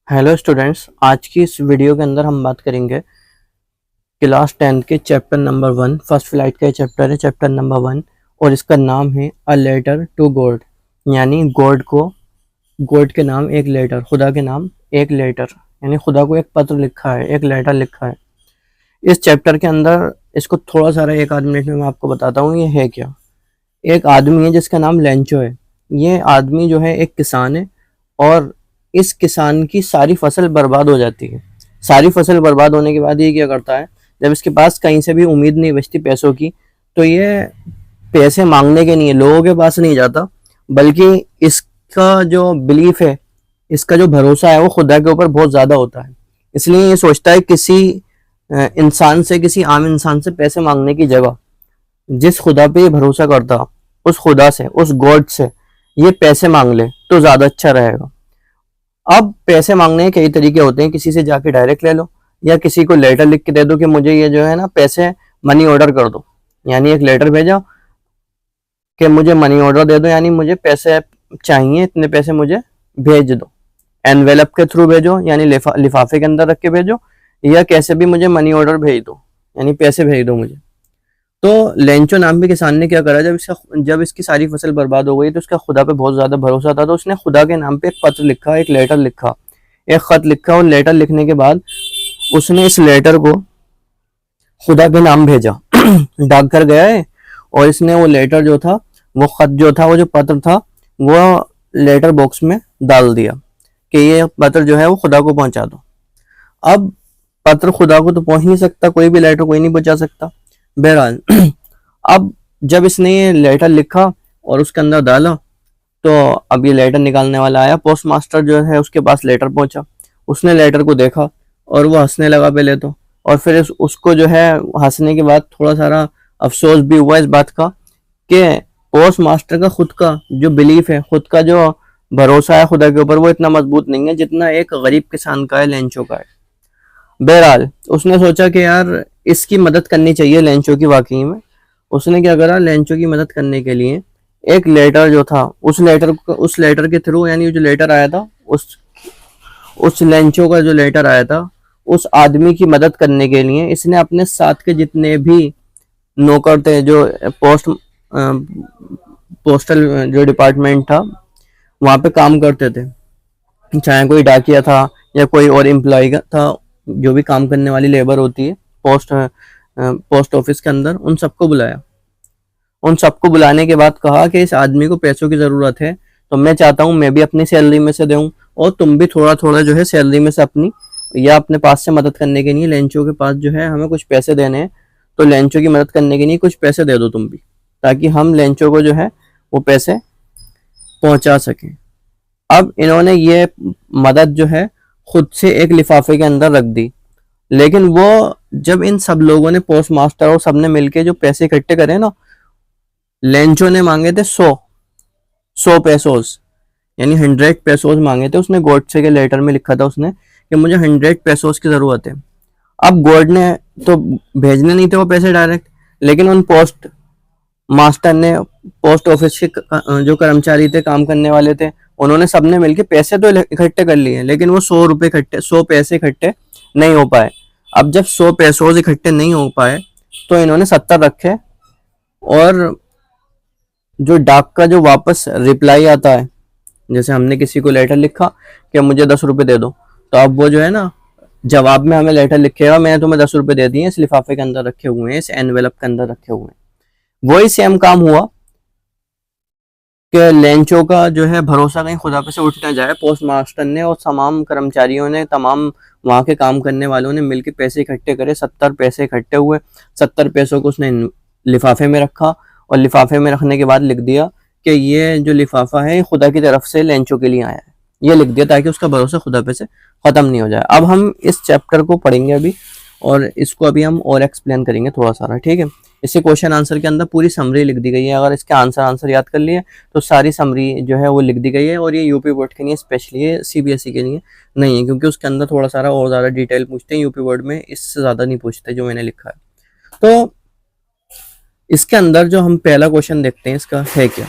Hello students, आज की इस वीडियो के अंदर हम बात करेंगे क्लास 10 के चैप्टर नंबर 1। फर्स्ट फ्लाइट का चैप्टर है, चैप्टर नंबर 1, और इसका नाम है अ लेटर टू गॉड। यानी गॉड के नाम एक लेटर, खुदा के नाम एक लेटर, यानी खुदा को एक पत्र लिखा है, एक लेटर लिखा है इस चैप्टर के अंदर। इसको थोड़ा सा एक आध मिनट में मैं आपको बताता हूँ ये है क्या। एक आदमी है जिसका नाम लेंचो है। ये आदमी जो है एक किसान है, और इस किसान की सारी फसल बर्बाद हो जाती है। सारी फसल बर्बाद होने के बाद ये क्या करता है, जब इसके पास कहीं से भी उम्मीद नहीं बचती पैसों की, तो ये पैसे मांगने के लिए लोगों के पास नहीं जाता, बल्कि इसका जो बिलीफ है, इसका जो भरोसा है वो खुदा के ऊपर बहुत ज़्यादा होता है। इसलिए ये सोचता है किसी इंसान से, किसी आम इंसान से पैसे मांगने की जगह जिस खुदा पे ये भरोसा करता, उस खुदा से, उस गॉड से ये पैसे मांग ले तो ज़्यादा अच्छा रहेगा। अब पैसे मांगने के कई तरीके होते हैं। किसी से जाके डायरेक्ट ले लो, या किसी को लेटर लिख के दे दो कि मुझे ये जो है ना पैसे मनी ऑर्डर कर दो। यानी एक लेटर भेजा कि मुझे मनी ऑर्डर दे दो, यानी मुझे पैसे चाहिए, इतने पैसे मुझे भेज दो। एनवेलप के थ्रू भेजो, यानी लिफाफे के अंदर रख के भेजो, या कैसे भी मुझे मनी ऑर्डर भेज दो, यानी पैसे भेज दो मुझे। तो लेंचो नाम के किसान ने क्या करा, जब इसकी सारी फसल बर्बाद हो गई तो उसका खुदा पे बहुत ज्यादा भरोसा था, तो उसने खुदा के नाम पे एक पत्र लिखा, एक लेटर लिखा, एक खत लिखा। और लेटर लिखने के बाद उसने इस लेटर को खुदा के नाम भेजा डाकघर गया है, और इसने वो लेटर जो था, वो खत जो था, वो जो पत्र था, वो लेटर बॉक्स में डाल दिया कि ये पत्र जो है वो खुदा को पहुंचा दो। अब पत्र खुदा को तो पहुंच नहीं सकता, कोई भी लेटर कोई नहीं पहुंचा सकता। बहरहाल अब जब इसने ये लेटर लिखा और उसके अंदर डाला, तो अब ये लेटर निकालने वाला आया। पोस्ट मास्टर जो है उसके पास लेटर पहुंचा, उसने लेटर को देखा और वो हंसने लगा पहले तो, और फिर उसको जो है हंसने के बाद थोड़ा सारा अफसोस भी हुआ इस बात का कि पोस्ट मास्टर का खुद का जो बिलीफ है, खुद का जो भरोसा है खुदा के ऊपर, वो इतना मजबूत नहीं है जितना एक गरीब किसान का है, लेंचो का है। बहरहाल उसने सोचा कि यार इसकी मदद करनी चाहिए लेंचो की। वाकई में उसने क्या करा, लेंचो की मदद करने के लिए एक लेटर जो था, उस लेटर के थ्रू, यानी जो लेटर आया था, उस लेंचो का जो लेटर आया था, उस आदमी की मदद करने के लिए इसने अपने साथ के जितने भी नौकर थे, जो पोस्टल जो डिपार्टमेंट था वहां पे काम करते थे, चाहे कोई डाकिया था या कोई और एम्प्लॉय था, जो भी काम करने वाली लेबर होती है पोस्ट ऑफिस के अंदर, उन सबको बुलाया। उन सबको बुलाने के बाद कहा कि इस आदमी को पैसों की ज़रूरत है, तो मैं चाहता हूँ मैं भी अपनी सैलरी में से दूँ, और तुम भी थोड़ा थोड़ा जो है सैलरी में से अपनी या अपने पास से मदद करने के लिए, लेंचो के पास जो है हमें कुछ पैसे देने हैं, तो लेंचो की मदद करने के लिए कुछ पैसे दे दो तुम भी, ताकि हम लेंचो को जो है वो पैसे पहुंचा सकें। अब इन्होंने ये मदद जो है खुद से एक लिफाफे के अंदर रख दी, लेकिन वो जब इन सब लोगों ने, पोस्ट मास्टर और सबने मिलके जो पैसे इकट्ठे करे ना, लेंचो ने मांगे थे 100 पेसोस, यानी 100 पेसोस मांगे थे उसने। गोडसे के लेटर में लिखा था उसने कि मुझे 100 पेसोस की जरूरत है। अब गॉड ने तो भेजने नहीं थे वो पैसे डायरेक्ट, लेकिन उन पोस्ट मास्टर ने, पोस्ट ऑफिस के जो कर्मचारी थे, काम करने वाले थे, उन्होंने सबने मिलके पैसे तो इकट्ठे कर लिए, लेकिन वो 100 पैसे इकट्ठे नहीं हो पाए। अब जब 100 पैसों इकट्ठे नहीं हो पाए तो इन्होंने 70 रखे, और जो डाक का जो वापस रिप्लाई आता है, जैसे हमने किसी को लेटर लिखा कि मुझे 10 रुपए दे दो, तो अब वो जो है ना जवाब में हमें लेटर लिखेगा, मैंने तुम्हें 10 रुपए दे दिए, इस लिफाफे के अंदर रखे हुए हैं, इस एनवेलप के अंदर रखे हुए हैं। वही सेम काम हुआ कि लेंचो का जो है भरोसा कहीं खुदा पे से उठ ना जाए। पोस्ट मास्टर ने और तमाम कर्मचारियों ने, तमाम वहाँ के काम करने वालों ने मिलकर पैसे इकट्ठे करे। 70 पैसे इकट्ठे हुए। 70 पैसों को उसने लिफाफे में रखा, और लिफाफे में रखने के बाद लिख दिया कि ये जो लिफाफा है खुदा की तरफ से लेंचो के लिए आया है, ये लिख दिया ताकि उसका भरोसा खुदा पे से खत्म नहीं हो जाए। अब हम इस चैप्टर को पढ़ेंगे अभी, और इसको अभी हम और एक्सप्लेन करेंगे थोड़ा सारा, ठीक है। इससे क्वेश्चन आंसर के अंदर पूरी समरी लिख दी गई है। अगर इसके आंसर याद कर लिए तो सारी समरी जो है वो लिख दी गई है, और ये यूपी बोर्ड के लिए स्पेशली है, सीबीएसई के लिए नहीं है, क्योंकि उसके अंदर थोड़ा सारा और ज़्यादा डिटेल पूछते हैं। यूपी बोर्ड में इससे ज़्यादा नहीं पूछते जो मैंने लिखा है। तो इसके अंदर जो हम पहला क्वेश्चन देखते हैं, इसका है क्या।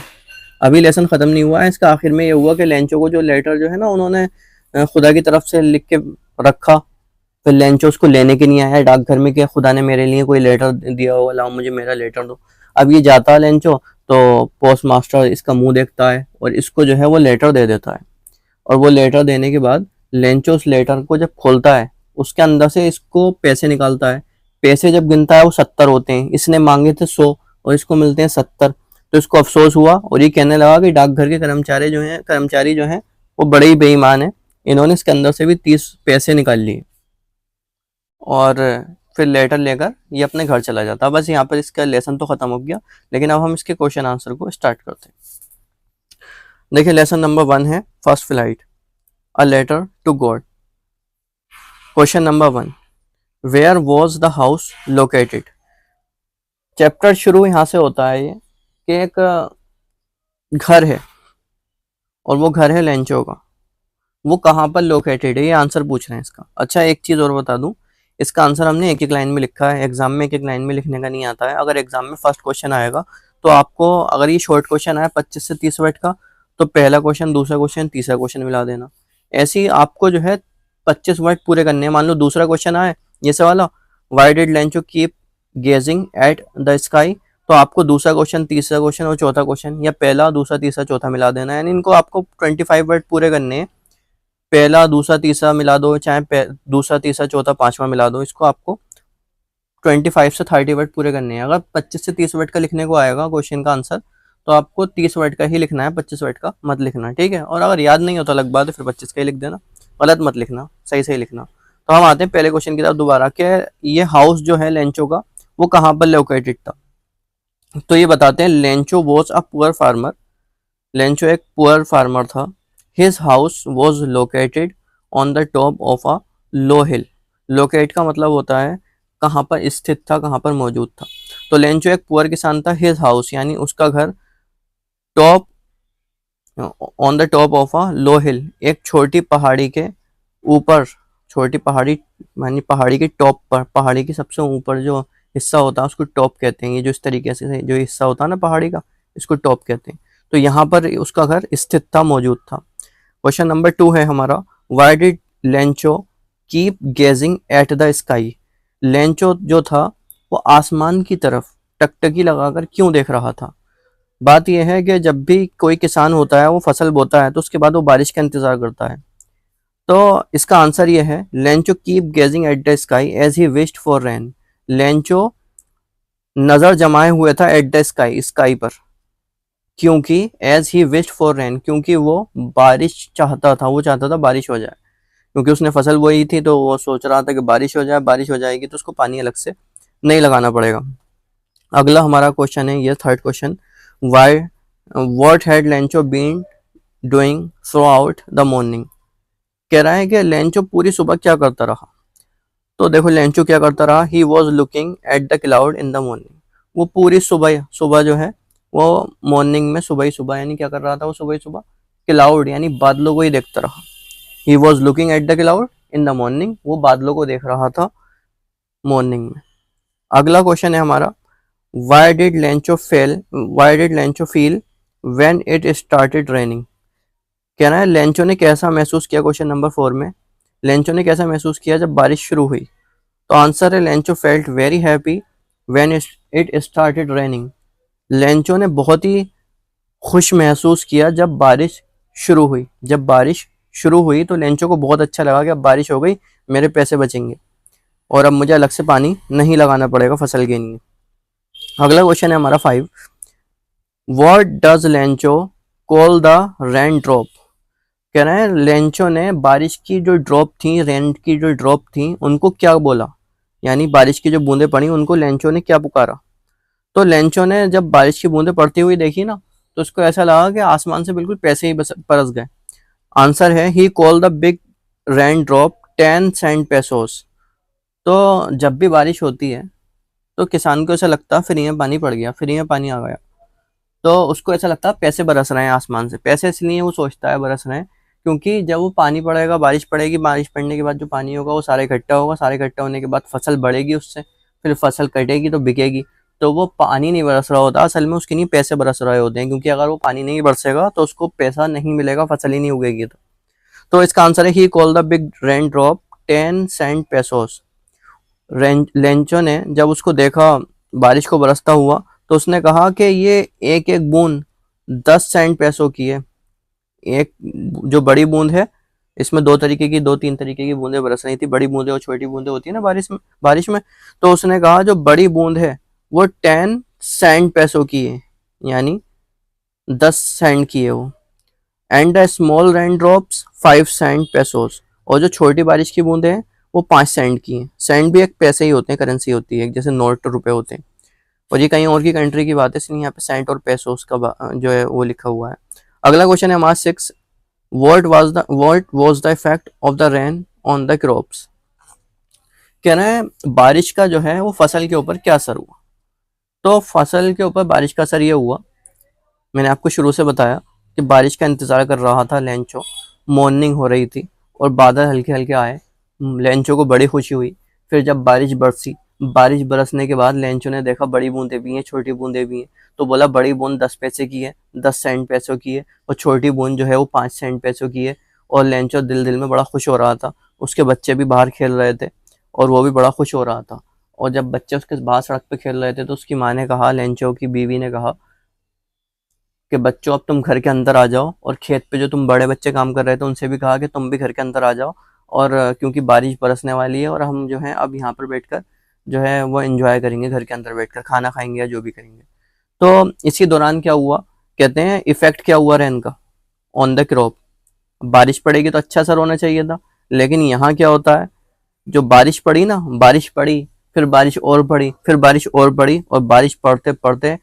अभी लेसन ख़त्म नहीं हुआ है, इसका आखिर में ये हुआ कि लेंचो को जो लेटर जो है ना, उन्होंने खुदा की तरफ से लिख के रखा, फिर लेंचो उसको लेने के नहीं आया डाकघर में कि खुदा ने मेरे लिए कोई लेटर दिया होगा, लाओ मुझे मेरा लेटर दो। अब ये जाता है लेंचो, तो पोस्ट मास्टर इसका मुंह देखता है और इसको जो है वो लेटर दे देता है। और वो लेटर देने के बाद लेंचो उस लेटर को जब खोलता है, उसके अंदर से इसको पैसे निकालता है। पैसे जब गिनता है वो 70 होते हैं, इसने मांगे थे 100 और इसको मिलते हैं 70। तो इसको अफसोस हुआ और ये कहने लगा कि डाकघर के कर्मचारी जो हैं वो बड़े ही बेईमान है, इन्होंने इसके अंदर से भी 30 पैसे निकाल लिए। और फिर लेटर लेकर ये अपने घर चला जाता है। बस यहाँ पर इसका लेसन तो खत्म हो गया, लेकिन अब हम इसके क्वेश्चन आंसर को स्टार्ट करते हैं। देखिए लेसन नंबर 1 है first flight, a letter to God. Question number 1, where was the house located. Chapter शुरू यहाँ से होता है ये कि एक घर है और वो घर है लेंचो का, वो कहाँ पर लोकेटेड है, ये आंसर पूछ रहे हैं इसका। अच्छा एक चीज़ और बता दूं, इसका आंसर हमने एक एक लाइन में लिखा है, एग्जाम में एक एक लाइन में लिखने का नहीं आता है। अगर एग्जाम में फर्स्ट क्वेश्चन आएगा तो आपको, अगर ये शॉर्ट क्वेश्चन आया 25 से 30 वर्ड का, तो पहला क्वेश्चन, दूसरा क्वेश्चन, तीसरा क्वेश्चन मिला देना। ऐसे ही आपको जो है 25 वर्ड पूरे करने हैं। मान लो दूसरा क्वेश्चन आए ये से वाला, why did Lencho keep gazing at the sky, तो आपको दूसरा क्वेश्चन, तीसरा क्वेश्चन और चौथा क्वेश्चन, या पहला, दूसरा, तीसरा, चौथा मिला देना। यानी इनको आपको 25 वर्ड पूरे करने हैं। पहला, दूसरा, तीसरा मिला दो, चाहे दूसरा, तीसरा, चौथा, पांचवा मिला दो। इसको आपको 25 से 30 वर्ड पूरे करने हैं। अगर 25 से 30 वर्ड का लिखने को आएगा क्वेश्चन का आंसर, तो आपको 30 वर्ड का ही लिखना है, 25 वर्ड का मत लिखना, ठीक है। और अगर याद नहीं होता अलग बात है, फिर 25 का ही लिख देना, गलत मत लिखना, सही सही लिखना। तो हम आते हैं पहले क्वेश्चन की तरफ दोबारा, कि ये हाउस जो है लेंचो का वो कहाँ पर लोकेटेड था। तो ये बताते हैं, Lencho was a poor farmer. Lencho एक पुअर फार्मर था। His house was located on the top of a low hill. Locate का मतलब होता है कहाँ पर स्थित था, कहाँ पर मौजूद था। तो लेंचो एक पुअर किसान था। हिज हाउस यानी उसका घर, top, on the top of a low hill, एक छोटी पहाड़ी के ऊपर, छोटी पहाड़ी यानी पहाड़ी के टॉप पर, पहाड़ी के सबसे ऊपर जो हिस्सा होता है उसको टॉप कहते हैं। ये जो इस तरीके से जो हिस्सा होता है ना पहाड़ी का, इसको टॉप कहते हैं। तो यहाँ पर उसका घर स्थित था, मौजूद था। क्वेश्चन नंबर 2 है हमारा, why did Lencho keep gazing at the sky. Lencho जो था वो आसमान की तरफ टकटकी लगाकर क्यों देख रहा था। बात यह है कि जब भी कोई किसान होता है वो फसल बोता है तो उसके बाद वो बारिश का इंतजार करता है। तो इसका आंसर ये है, Lencho keep gazing at the sky as he wished for rain. Lencho नजर जमाए हुए था एट द स्काई, स्काई पर, क्योंकि as he wished for rain, क्योंकि वो बारिश चाहता था, वो चाहता था बारिश हो जाए। क्योंकि उसने फसल बोई थी तो वो सोच रहा था कि बारिश हो जाए, बारिश हो जाएगी तो उसको पानी अलग से नहीं लगाना पड़ेगा। अगला हमारा क्वेश्चन है ये third question, why what had Lencho been doing throughout the morning. कह रहा है कि लेंचो पूरी सुबह क्या करता रहा। तो देखो लेंचो क्या करता रहा, he was looking at the cloud in the morning. वो पूरी सुबह, सुबह जो है वो मॉर्निंग में, सुबह ही सुबह यानी क्या कर रहा था वो सुबह ही सुबह, क्लाउड यानी बादलों को ही देखता रहा। He was looking at the cloud in the morning, वो बादलों को देख रहा था मॉर्निंग में। अगला क्वेश्चन है हमारा, why did Lencho feel when it started raining. कह रहा है लेंचो ने कैसा महसूस किया, क्वेश्चन नंबर 4 में, लेंचो ने कैसा महसूस किया जब बारिश शुरू हुई। तो आंसर है, Lencho felt very happy when it started raining. Lencho ने बहुत ही खुश महसूस किया जब बारिश शुरू हुई। जब बारिश शुरू हुई तो लेंचो को बहुत अच्छा लगा कि अब बारिश हो गई, मेरे पैसे बचेंगे और अब मुझे अलग से पानी नहीं लगाना पड़ेगा फसल के लिए। अगला क्वेश्चन है हमारा 5, what does Lencho call the rain drop. कह रहे हैं लेंचो ने बारिश की जो ड्रॉप थी, रेन की जो ड्रॉप थी, उनको क्या बोला, यानी बारिश की जो बूंदें पड़ी उनको लेंचो ने क्या पुकारा। तो लेंचो ने जब बारिश की बूंदें पड़ती हुई देखी ना, तो उसको ऐसा लगा कि आसमान से बिल्कुल पैसे ही बरस गए। आंसर है, he call the big raindrop 10 cent pesos. तो जब भी बारिश होती है तो किसान को ऐसा लगता है फ्री में पानी पड़ गया, फ्री में पानी आ गया, तो उसको ऐसा लगता है पैसे बरस रहे हैं आसमान से। पैसे इसलिए वो सोचता है बरस रहे हैं क्योंकि जब वो पानी पड़ेगा, बारिश पड़ेगी, बारिश पड़ने के बाद जो पानी होगा वो सारे इकट्ठा होगा, सारे इकट्ठा होने के बाद फसल बढ़ेगी, उससे फिर फसल कटेगी तो बिकेगी। तो वो पानी नहीं बरस रहा होता, असल में उसके नहीं पैसे बरस रहे होते हैं, क्योंकि अगर वो पानी नहीं बरसेगा तो उसको पैसा नहीं मिलेगा, फसल ही नहीं उगेगी। तो इसका आंसर है he call the big raindrop 10 cent pesos. Lencho ने जब उसको देखा बारिश को बरसता हुआ तो उसने कहा कि ये एक एक बूंद 10 सेंट पैसों की है। एक जो बड़ी बूंद है, इसमें दो तीन तरीके की बूंदें बरस रही थी, बड़ी बूंदें और छोटी बूंदें होती है ना बारिश में। तो उसने कहा जो बड़ी बूंद है वो 10 सेंट पैसों की है, यानी 10 सेंट की है वो। And the small raindrops 5 cent pesos, और जो छोटी बारिश की बूंदें हैं वो 5 सेंट की हैं। सेंट भी एक पैसे ही होते हैं, करेंसी होती है, जैसे नोट रुपए होते हैं। और ये कहीं और की कंट्री की बात है, इसलिए यहाँ पे सेंट और पेसोस का जो है वो लिखा हुआ है। अगला क्वेश्चन है हमारा 6, what was the effect of the rain on the crops. कह रहे हैं बारिश का जो है वो फसल के ऊपर क्या असर हुआ। तो फसल के ऊपर बारिश का असर ये हुआ, मैंने आपको शुरू से बताया कि बारिश का इंतज़ार कर रहा था लेंचो। मॉर्निंग हो रही थी और बादल हल्के हल्के आए, लेंचो को बड़ी खुशी हुई। फिर जब बारिश बरसी, बारिश बरसने के बाद लेंचो ने देखा बड़ी बूंदें भी हैं, छोटी बूंदें भी हैं। तो बोला बड़ी बूंद 10 पैसे की है, 10 सेंट पैसों की है, और छोटी बूंद जो है वो 5 सेंट पैसों की है। और लेंचो दिल दिल में बड़ा खुश हो रहा था। उसके बच्चे भी बाहर खेल रहे थे और वो भी बड़ा खुश हो रहा था। और जब बच्चे उसके बाहर सड़क पे खेल रहे थे तो उसकी माँ ने कहा, लेंचो की बीवी ने कहा कि बच्चों अब तुम घर के अंदर आ जाओ, और खेत पे जो तुम बड़े बच्चे काम कर रहे थे उनसे भी कहा कि तुम भी घर के अंदर आ जाओ। और क्योंकि बारिश बरसने वाली है और हम जो है अब यहाँ पर बैठकर जो है वो एंजॉय करेंगे, घर के अंदर बैठकर खाना खाएंगे या जो भी करेंगे। तो इसी दौरान क्या हुआ, कहते हैं इफेक्ट क्या हुआ रेन का ऑन द क्रॉप। बारिश पड़ेगी तो अच्छा असर होना चाहिए था, लेकिन यहाँ क्या होता है, जो बारिश पड़ी ना, बारिश पड़ी, फिर बारिश और पड़ी, फिर बारिश और पड़ी, और बारिश पड़ते पड़ते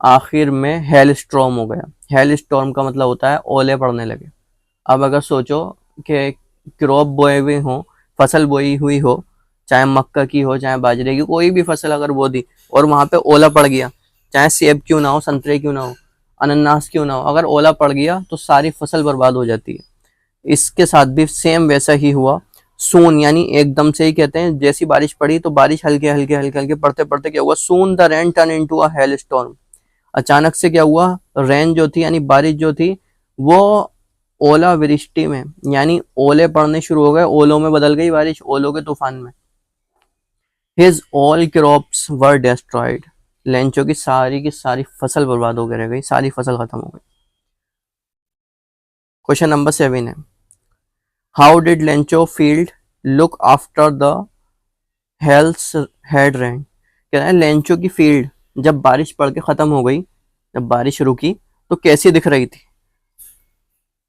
आखिर में हेल स्टॉर्म हो गया। हेल स्टॉर्म का मतलब होता है ओले पड़ने लगे। अब अगर सोचो कि क्रॉप बोए हुए हो, फसल बोई हुई हो, चाहे मक्का की हो चाहे बाजरे की, कोई भी फसल अगर बो दी और वहां पे ओला पड़ गया, चाहे सेब क्यों ना हो, संतरे क्यों ना हो, अनानास क्यों ना हो, अगर ओला पड़ गया तो सारी फसल बर्बाद हो जाती है। इसके साथ भी सेम वैसा ही हुआ। सून यानी एकदम से ही, कहते हैं जैसी बारिश पड़ी तो बारिश हल्के हल्के हल्के हल्के पड़ते पड़ते क्या हुआ, soon the rain turn into a hello storm. अचानक से क्या हुआ, रेन जो थी यानी बारिश जो थी वो ओला वृष्टि में, यानी ओले पड़ने शुरू हो गए, ओलों में बदल गई बारिश, ओलों के तूफान में। His all crops were destroyed, Lencho की सारी फसल बर्बाद हो गई, रह गई, सारी फसल खत्म हो गई। क्वेश्चन नंबर 7 है, how did Lencho field look after the hails head rain. कह रहे हैं लेंचो की फील्ड जब बारिश पड़ के खत्म हो गई, जब बारिश रुकी तो कैसी दिख रही थी।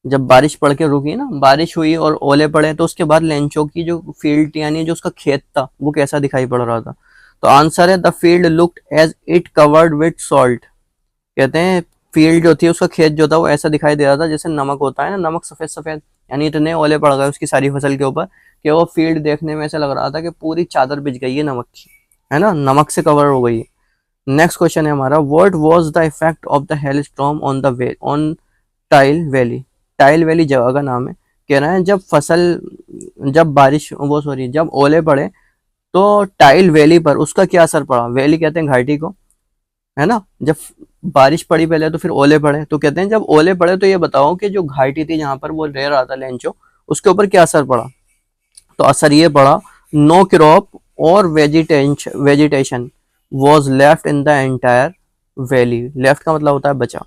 जब बारिश पड़ के रुकी ना, बारिश हुई और ओले पड़े, तो उसके बाद लेंचो की जो फील्ड यानी जो उसका खेत था वो कैसा दिखाई पड़ रहा था। तो आंसर है the field looked as it covered with salt. कहते हैं फील्ड जो थी, उसका खेत जो था वो ऐसा दिखाई दे रहा था जैसे नमक होता है ना, नमक सफेद सफेद, यानी इतने ओले पड़ गए उसकी सारी फसल के ऊपर कि वो फील्ड देखने में ऐसा लग रहा था कि पूरी चादर बिछ गई है नमक की, है ना, नमक से कवर हो गई है। नेक्स्ट क्वेश्चन है हमारा, what was the effect of the hell storm on the way on tile valley. Tile valley जगह का नाम है। कह रहे हैं जब ओले पड़े तो टाइल वैली पर उसका क्या असर पड़ा। वैली कहते हैं घाटी को, है ना। जब बारिश पड़ी पहले तो फिर ओले पड़े, तो कहते हैं जब ओले पड़े तो ये बताओ कि जो घाटी थी जहां पर वो रह रहा था लेंचो, उसके ऊपर क्या असर पड़ा। तो असर ये पड़ा, नो क्रॉप और vegetation was left in the entire valley. Left का मतलब होता है बचा।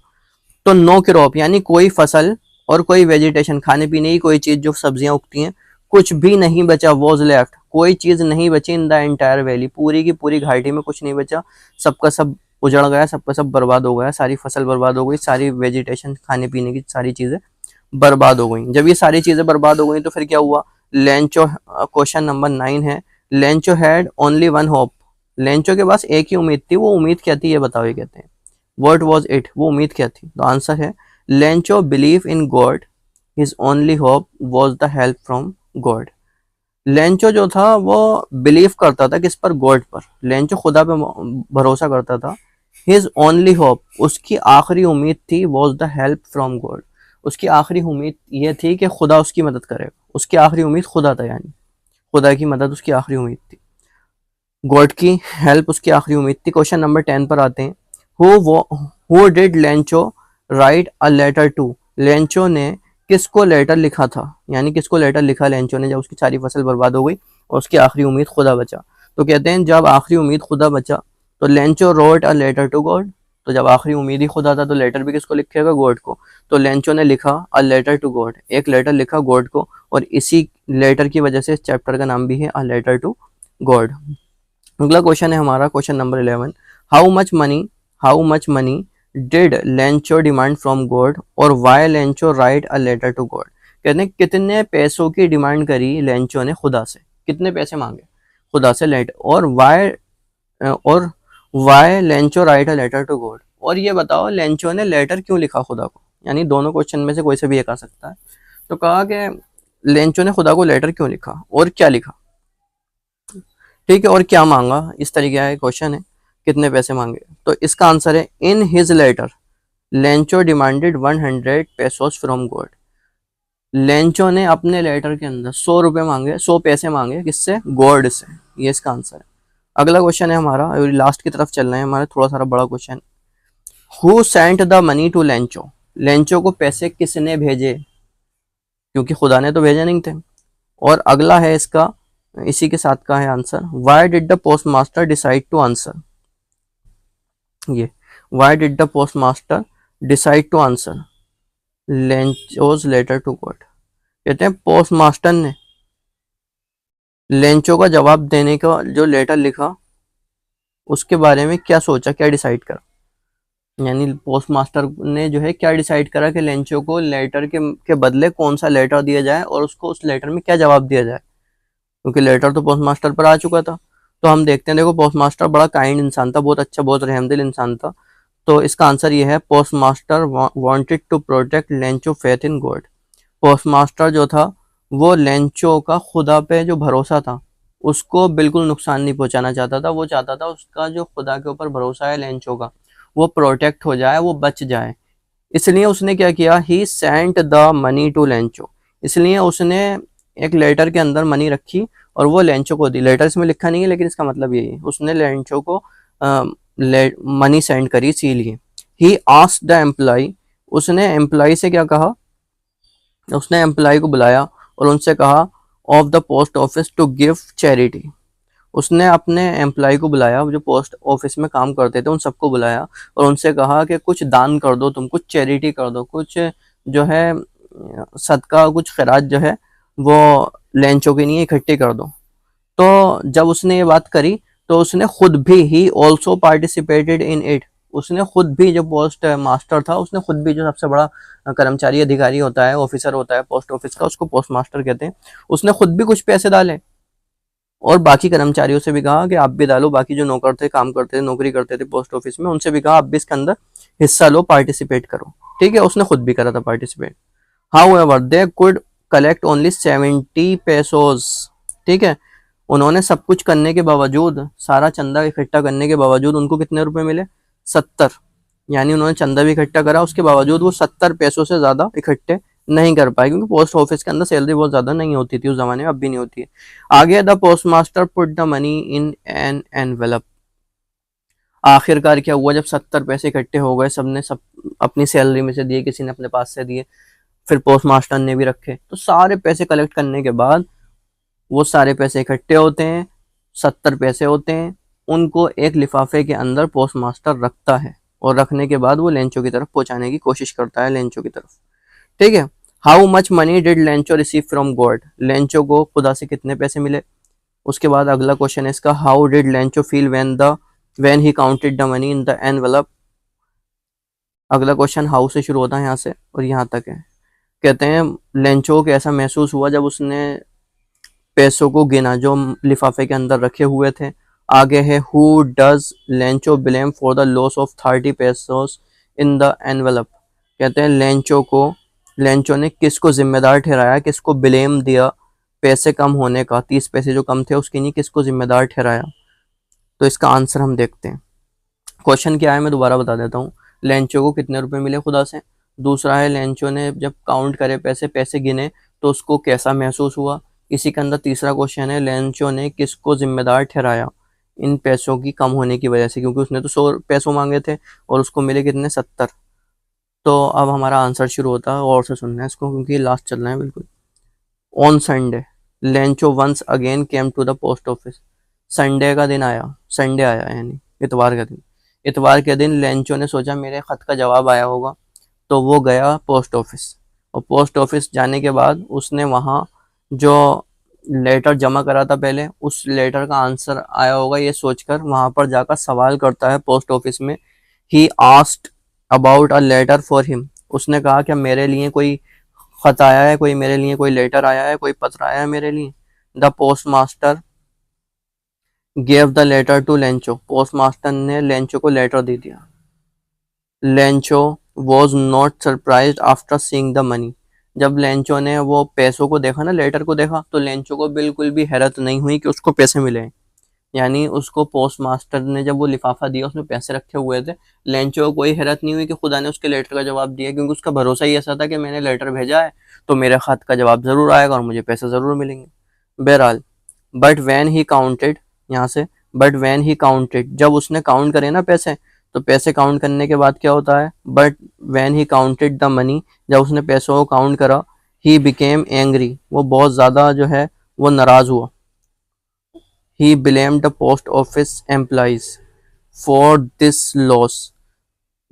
तो नो क्रॉप यानी कोई फसल और कोई वेजिटेशन, खाने पीने की कोई चीज जो सब्जियां उगती हैं, कुछ भी नहीं बचा। वॉज लेफ्ट, कोई चीज नहीं बची इन द एंटायर वैली, पूरी की पूरी घाटी में कुछ नहीं बचा, सबका सब उजड़ गया, सबका सब बर्बाद हो गया, सारी फसल बर्बाद हो गई, सारी वेजिटेशन खाने पीने की सारी चीजें बर्बाद हो गई। जब ये सारी चीजें बर्बाद हो गई तो फिर क्या हुआ, लेंचो, क्वेश्चन नंबर 9 है, Lencho had only one hope. Lencho के पास एक ही उम्मीद थी, वो उम्मीद क्या थी ये बताओ। ये कहते हैं व्हाट वाज इट, वो उम्मीद क्या थी। तो आंसर है Lencho believe in God, his only hope was the help from God. Lencho जो था वो बिलीव करता था किस पर, गॉड पर। लेंचो खुदा पे भरोसा करता था। हिज ओनली होप, उसकी आखिरी उम्मीद थी, was the help from God, उसकी आखिरी उम्मीद ये थी कि खुदा उसकी मदद करेगा। उसकी आखिरी उम्मीद खुदा था, यानी खुदा की मदद उसकी आखिरी उम्मीद थी, गॉड की हेल्प उसकी आखिरी उम्मीद थी। क्वेश्चन नंबर 10 पर आते हैं, who did Lencho write a letter to. Lencho ने किसको लेटर लिखा था, यानी किसको लेटर लिखा लेंचो ने जब उसकी सारी फसल बर्बाद हो गई और उसकी आखिरी उम्मीद खुदा बचा। तो कहते हैं जब आखिरी उम्मीद खुदा बचा तो Lencho wrote a letter to God. तो जब आखिरी उम्मीद ही खुदा था तो लेटर भी किसको लिखेगा, गॉड को। तो लेंचो ने लिखा अ लेटर टू गॉड, एक लेटर लिखा गॉड को, और इसी लेटर की वजह से इस चैप्टर का नाम भी है अ लेटर टू गॉड। अगला क्वेश्चन है हमारा question number 11। How much money did Lencho demand from God और why Lencho write a letter to God. कहते हैं कितने पैसों की डिमांड करी लेंचो ने खुदा से, कितने पैसे मांगे खुदा से लेट, और why Lencho write a letter to God. और ये बताओ लेंचो ने लेटर क्यों लिखा खुदा को, यानी दोनों क्वेश्चन में से कोई से भी एक आ सकता है। तो कहा कि लेंचो ने खुदा को लेटर क्यों लिखा और क्या लिखा, ठीक है, और क्या मांगा, इस तरीके का क्वेश्चन है, कितने पैसे मांगे। तो इसका आंसर है in his letter Lencho demanded 100 pesos from God. Lencho ने अपने लेटर के अंदर 100 रुपए मांगे, 100 पैसे मांगे, किससे, गॉड से। ये इसका आंसर है। अगला क्वेश्चन है हमारा, लास्ट की तरफ चल रहे हैं, हमारा थोड़ा सारा बड़ा question. Who sent the money to Lencho, Lencho को पैसे किसने भेजे, क्योंकि खुदा ने तो भेजे नहीं थे। और अगला है इसका, इसी के साथ का है answer, why did the postmaster decide to answer. ये why did the postmaster decide to answer Lencho's letter to God. कहते हैं पोस्ट मास्टर ने लेंचो का जवाब देने का जो लेटर लिखा उसके बारे में क्या सोचा, क्या डिसाइड करा, यानी पोस्ट मास्टर ने जो है क्या डिसाइड करा कि लेंचो को लेटर के बदले कौन सा लेटर दिया जाए और उसको उस लेटर में क्या जवाब दिया जाए, क्योंकि लेटर तो पोस्ट मास्टर पर आ चुका था। तो हम देखते हैं, देखो पोस्ट मास्टर बड़ा काइंड इंसान था, बहुत अच्छा, बहुत रहमदिल इंसान था। तो इसका आंसर ये है, postmaster wanted to protect Lencho faith in God. Postmaster जो था वो लेंचो का खुदा पे जो भरोसा था उसको बिल्कुल नुकसान नहीं पहुंचाना चाहता था। वो चाहता था उसका जो खुदा के ऊपर भरोसा है लेंचो का, वो प्रोटेक्ट हो जाए, वो बच जाए। इसलिए उसने क्या किया, he sent the money to Lencho. इसलिए उसने एक लेटर के अंदर मनी रखी और वो लेंचो को दी। लेटर इसमें लिखा नहीं है लेकिन इसका मतलब यही है, उसने लेंचो को मनी सेंड करी। इसीलिए ही आस्क्ड द एम्प्लॉय, उसने एम्प्लॉय से क्या कहा, उसने एम्प्लॉय को बुलाया और उनसे कहा of the post office to give charity. उसने अपने एम्प्लॉय को बुलाया, जो पोस्ट ऑफिस में काम करते थे उन सबको बुलाया और उनसे कहा कि कुछ दान कर दो, तुम कुछ चैरिटी कर दो, कुछ जो है सदका, कुछ खैरात जो है वो लेंचो के लिए इकट्ठी कर दो। तो जब उसने ये बात करी तो उसने खुद भी, he also participated in it, उसने खुद भी, जो पोस्ट मास्टर था उसने खुद भी, जो सबसे बड़ा कर्मचारी अधिकारी होता है, ऑफिसर होता है पोस्ट ऑफिस का, उसको पोस्ट मास्टर कहते हैं, उसने खुद भी कुछ पैसे डाले और बाकी कर्मचारियों से भी कहा कि आप भी डालो, बाकी जो नौकर थे, काम करते थे, नौकरी करते थे पोस्ट ऑफिस में, उनसे भी कहा आप भी इसके अंदर हिस्सा लो, पार्टिसिपेट करो। ठीक है, उसने खुद भी करा था participate. How ever they could collect only 70 पेसोज। ठीक है, उन्होंने सब कुछ करने के बावजूद, सारा चंदा इकट्ठा करने के बावजूद उनको कितने रुपए मिले, 70। यानी उन्होंने चंदा भी इकट्ठा करा, उसके बावजूद वो 70 पैसों से ज्यादा इकट्ठे नहीं कर पाए, क्योंकि पोस्ट ऑफिस के अंदर सैलरी बहुत ज्यादा नहीं होती थी उस जमाने में, अब भी नहीं होती है। आगे the post master put the money in an envelope. आखिरकार क्या हुआ, जब 70 पैसे इकट्ठे हो गए, सबने सब अपनी सैलरी में से दिए, किसी ने अपने पास से दिए, फिर पोस्ट मास्टर ने भी रखे, तो सारे पैसे कलेक्ट करने के बाद वो सारे पैसे इकट्ठे होते हैं, 70 पैसे होते हैं, उनको एक लिफाफे के अंदर पोस्ट मास्टर रखता है और रखने के बाद वो लेंचो की तरफ पहुंचाने की कोशिश करता है, लेंचो की तरफ। ठीक है, how much money did Lencho receive from God, Lencho को खुदा से कितने पैसे मिले। उसके बाद अगला क्वेश्चन है इसका, how did Lencho feel when he counted the money in the envelope. अगला क्वेश्चन हाउ से शुरू होता है यहाँ से और यहाँ तक है। कहते हैं लेंचो को ऐसा महसूस हुआ जब उसने पैसों को गिना जो लिफाफे के अंदर रखे हुए थे। आगे है, who does Lencho blame for the loss of 30 pesos in the envelope. कहते हैं लेंचो ने किसको जिम्मेदार ठहराया, किसको ब्लेम दिया पैसे कम होने का, 30 पैसे जो कम थे उसके लिए किसको जिम्मेदार ठहराया। तो इसका आंसर हम देखते हैं। क्वेश्चन क्या है मैं दोबारा बता देता हूँ। लेंचो को कितने रुपए मिले खुदा से। दूसरा है, लेंचो ने जब काउंट करे पैसे गिने तो उसको कैसा महसूस हुआ। इसी के अंदर तीसरा क्वेश्चन है, लेंचो ने किसको जिम्मेदार ठहराया इन पैसों की कम होने की वजह से, क्योंकि उसने तो 100 पैसों मांगे थे और उसको मिले कितने, 70। तो अब हमारा आंसर शुरू होता है, और से सुनना है इसको क्योंकि लास्ट चल रहा है बिल्कुल। On Sunday Lencho once again came to the post office. Sunday का दिन आया, संडे आया यानी इतवार का दिन। इतवार के दिन लेंचो ने सोचा मेरे खत का जवाब आया होगा, तो वो गया पोस्ट ऑफिस। और पोस्ट ऑफिस जाने के बाद उसने वहाँ जो लेटर जमा करा था पहले, उस लेटर का आंसर आया होगा ये सोचकर वहाँ पर जाकर सवाल करता है पोस्ट ऑफिस में। He asked about a letter for him. उसने कहा क्या मेरे लिए कोई खत आया है, कोई मेरे लिए कोई लेटर आया है, कोई पत्र आया है मेरे लिए। The postmaster gave the letter to Lencho. Postmaster ने लेंचो को लेटर दे दिया। Lencho was not surprise after seeing the money. जब लेंचो ने वो पैसों को देखा ना, लेटर को देखा, तो लेंचो को बिल्कुल भी हैरत नहीं हुई कि उसको पैसे मिले। यानी उसको पोस्ट मास्टर ने जब वो लिफाफा दिया उसमें पैसे रखे हुए थे, लेंचो को कोई हैरत नहीं हुई कि खुदा ने उसके लेटर का जवाब दिया, क्योंकि उसका भरोसा ही ऐसा था कि मैंने लेटर भेजा है तो मेरे खत का जवाब जरूर आएगा और मुझे पैसे जरूर मिलेंगे। बहरहाल, बट वैन ही काउंटेड, यहाँ से बट वैन ही काउंटेड, जब उसने काउंट करे ना पैसे, तो पैसे काउंट करने के बाद क्या होता है, but when he counted the money, जब उसने पैसों को काउंट करा, ही बिकेम एंग्री, वो बहुत ज़्यादा जो है वो नाराज़ हुआ। ही blamed the post office employees for this loss.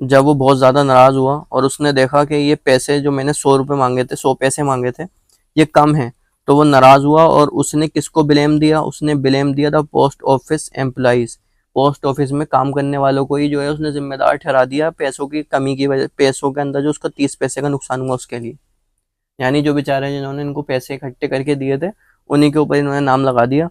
जब वो बहुत ज़्यादा नाराज़ हुआ और उसने देखा कि ये पैसे जो मैंने 100 रुपये मांगे थे, 100 पैसे मांगे थे, ये कम है, तो वो नाराज़ हुआ और उसने किसको ब्लेम दिया, उसने ब्लेम दिया था post office employees. Post office में काम करने वालों को ही जो है उसने जिम्मेदार ठहरा दिया पैसों की कमी की वजह, पैसों के अंदर जो उसका 30 पैसे का नुकसान हुआ उसके लिए। यानी जो बेचारे जिन्होंने इनको पैसे इकट्ठे करके दिए थे, उन्हीं के ऊपर इन्होंने नाम लगा दिया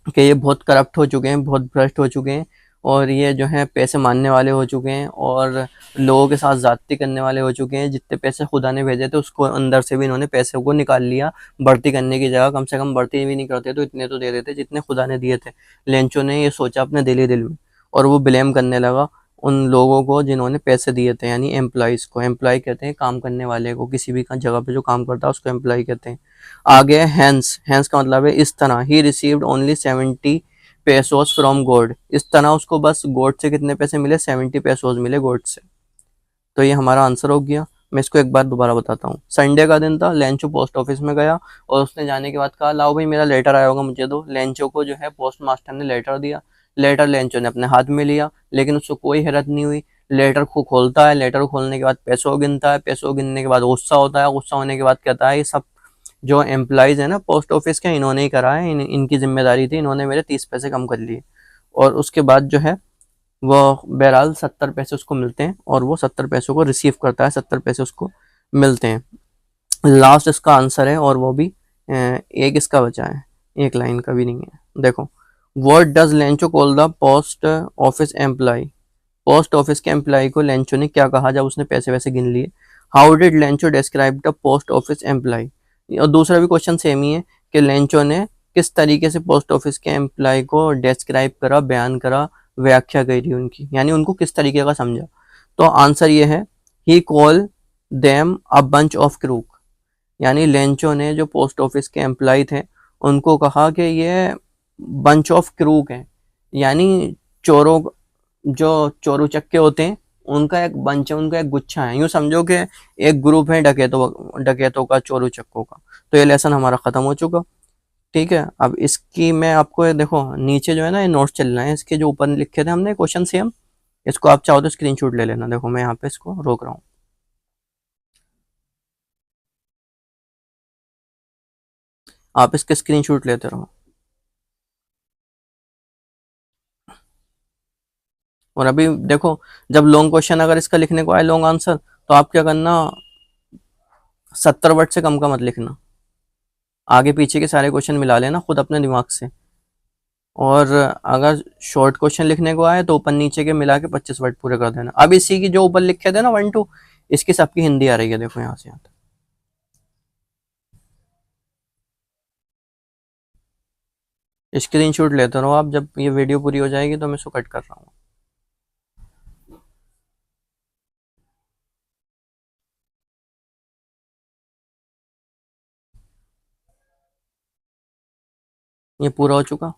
कि ये बहुत करप्ट हो चुके हैं, बहुत भ्रष्ट हो चुके हैं, और ये जो है पैसे मानने वाले हो चुके हैं और लोगों के साथ ज़्यादती करने वाले हो चुके हैं। जितने पैसे खुदा ने भेजे थे उसको अंदर से भी इन्होंने पैसे को निकाल लिया। बढ़ती करने की जगह कम से कम बढ़ती भी नहीं करते तो इतने तो दे देते जितने खुदा ने दिए थे। लेंचो ने ये सोचा अपने दिल ही दिल में, और वो ब्लेम करने लगा उन लोगों को जिन्होंने पैसे दिए थे, यानी एम्प्लॉयज़ को। एम्प्लॉय कहते हैं काम करने वाले को, किसी भी जगह पे जो काम करता है उसको एम्प्लॉय कहते हैं। आगे हैंस, हैंस का मतलब है इस तरह। He received only 70 pesos from God. इस तरह उसको बस गॉड से कितने पैसे मिले, 70 पेसोस मिले गॉड से। तो ये हमारा आंसर हो गया। मैं इसको एक बार दोबारा बताता हूँ। संडे का दिन था, लेंचो पोस्ट ऑफिस में गया और उसने जाने के बाद कहा लाओ भाई मेरा लेटर आया होगा मुझे दो। लेंचो को जो है पोस्ट मास्टर ने लेटर दिया। लेटर लेंचो ने अपने हाथ में लिया, लेकिन उसको कोई हैरत नहीं हुई। लेटर को खोलता है, लेटर को खोलने के बाद पैसों गिनता है, पैसों गिनने के बाद गुस्सा होता है, गुस्सा होने के बाद कहता है ये सब जो एम्प्लॉयज़ है ना पोस्ट ऑफिस के, इन्होंने ही करा है, इनकी जिम्मेदारी थी, इन्होंने मेरे 30 पैसे कम कर लिए। और उसके बाद जो है वो बहरहाल 70 पैसे उसको मिलते हैं और वो 70 पैसों को रिसीव करता है, 70 पैसे उसको मिलते हैं। लास्ट इसका आंसर है और वो भी एक इसका बचा है, एक लाइन का भी नहीं है। देखो, what does Lencho call the post office employee. Post office के एम्प्लॉय को लेंचो ने क्या कहा जब उसने पैसे वैसे गिन लिए। How did Lencho describe the post office employee. और दूसरा भी क्वेश्चन सेम ही है कि लेंचो ने किस तरीके से पोस्ट ऑफिस के एम्प्लॉय को डिस्क्राइब करा, बयान करा, व्याख्या करी उनकी, यानी उनको किस तरीके का समझा। तो आंसर ये है, he call them a bunch of crook. यानी लेंचो ने जो पोस्ट ऑफिस के एम्प्लॉय थे उनको कहा कि ये बंच ऑफ क्रूक है, यानी चोरों, जो चोरू चक्के होते हैं उनका एक बंच है, उनका एक गुच्छा है। यूँ समझो कि एक ग्रुप है डकैतों डकैतों का, चोरू चक्कों का। तो ये लेसन हमारा ख़त्म हो चुका। ठीक है, अब इसकी मैं आपको देखो नीचे जो है ना ये नोट्स चल रहे हैं, इसके जो ऊपर लिखे थे हमने क्वेश्चन सेम, इसको आप चाहो तो स्क्रीनशॉट ले लेना। देखो मैं यहाँ पे इसको रोक रहा हूँ। आप इसके स्क्रीनशॉट लेते रहो। और अभी देखो, जब लॉन्ग क्वेश्चन अगर इसका लिखने को आए, लॉन्ग आंसर, तो आप क्या करना, 70 वर्ड से कम का मत लिखना। आगे पीछे के सारे क्वेश्चन मिला लेना खुद अपने दिमाग से। और अगर शॉर्ट क्वेश्चन लिखने को आए तो ऊपर नीचे के मिला के 25 वर्ड पूरे कर देना। अब इसी की जो ऊपर लिखे थे ना 1 2, इसकी सबकी हिंदी आ रही है, देखो यहाँ से यहाँ तक। स्क्रीन शॉट लेते रहो आप, जब ये वीडियो पूरी हो जाएगी तो मैं इसको कट कर रहा हूँ। ये पूरा हो चुका।